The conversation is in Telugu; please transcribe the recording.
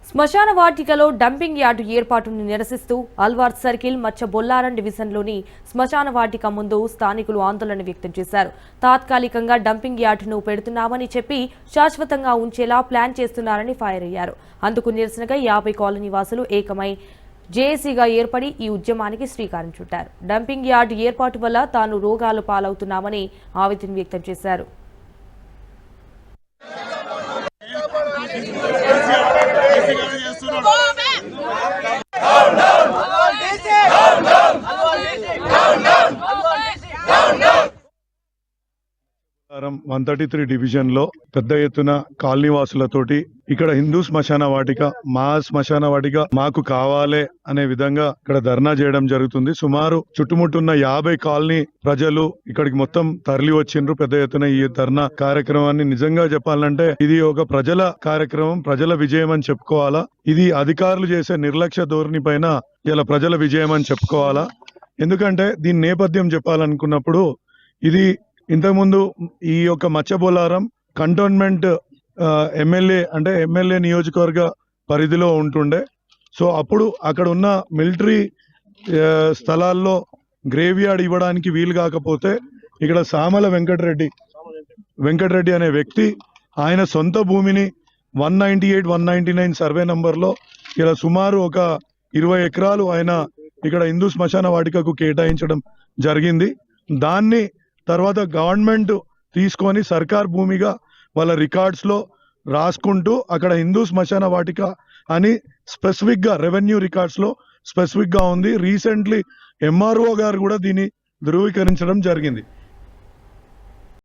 శ్మశాన వాటికలో డంపింగ్ యార్డు ఏర్పాటును నిరసిస్తూ అల్వార్ సర్కిల్ మచ్చ బొల్లారం డివిజన్లోని శ్మశాన వాటిక ముందు స్థానికులు ఆందోళన వ్యక్తం చేశారు. తాత్కాలికంగా డంపింగ్ యార్డును పెడుతున్నామని చెప్పి శాశ్వతంగా ఉంచేలా ప్లాన్ చేస్తున్నారని ఫైర్ అయ్యారు. అందుకు నిరసనగా 50 కాలనీ వాసులు ఏకమై జేఏసీగా ఏర్పడి ఈ ఉద్యమానికి శ్రీకారం చుట్టారు. డంపింగ్ యార్డు ఏర్పాటు వల్ల తాను రోగాలు పాలవుతున్నామని ఆవేదన వ్యక్తం చేశారు. రం 133 డివిజన్ లో పెద్ద ఎత్తున కాలనీవాసులతోటి ఇక్కడ హిందూ శ్మశాన వాటిక మా శ్మశాన వాటిక మాకు కావాలే అనే విధంగా ఇక్కడ ధర్నా చేయడం జరుగుతుంది. సుమారు చుట్టుముట్టున్న 50 కాలనీ ప్రజలు ఇక్కడికి మొత్తం తరలి వచ్చిండ్రు. పెద్ద ఎత్తున ఈ ధర్నా కార్యక్రమాన్ని నిజంగా చెప్పాలంటే ఇది ఒక ప్రజల కార్యక్రమం, ప్రజల విజయం అని చెప్పుకోవాలా. ఇది అధికారులు చేసే నిర్లక్ష్య ధోరణి పైన ఇలా ప్రజల విజయం అని చెప్పుకోవాలా. ఎందుకంటే దీని నేపథ్యం చెప్పాలనుకున్నప్పుడు ఇది ఇంతకుముందు ఈ యొక్క మచ్చబొలారం కంటోన్మెంట్ ఎమ్మెల్యే నియోజకవర్గ పరిధిలో ఉంటుండే. సో అప్పుడు అక్కడ ఉన్న మిలిటరీ స్థలాల్లో గ్రేవ్ యార్డ్ ఇవ్వడానికి వీలు కాకపోతే ఇక్కడ సామల వెంకటరెడ్డి అనే వ్యక్తి ఆయన సొంత భూమిని 198, 199 సర్వే నంబర్లో ఇలా సుమారు ఒక 20 ఎకరాలు ఆయన ఇక్కడ హిందూ శ్మశాన వాటికకు కేటాయించడం జరిగింది. దాన్ని తర్వాత గవర్నమెంట్ తీసుకొని సర్కార్ భూమిగా వాళ్ళ రికార్డ్స్ లో రాసుకుంటూ అక్కడ హిందూ శ్మశాన వాటిక అని స్పెసిఫిక్ గా రెవెన్యూ రికార్డ్స్ లో స్పెసిఫిక్ గా ఉంది. రీసెంట్లీ ఎంఆర్ఓ గారు కూడా దీన్ని ధృవీకరించడం జరిగింది.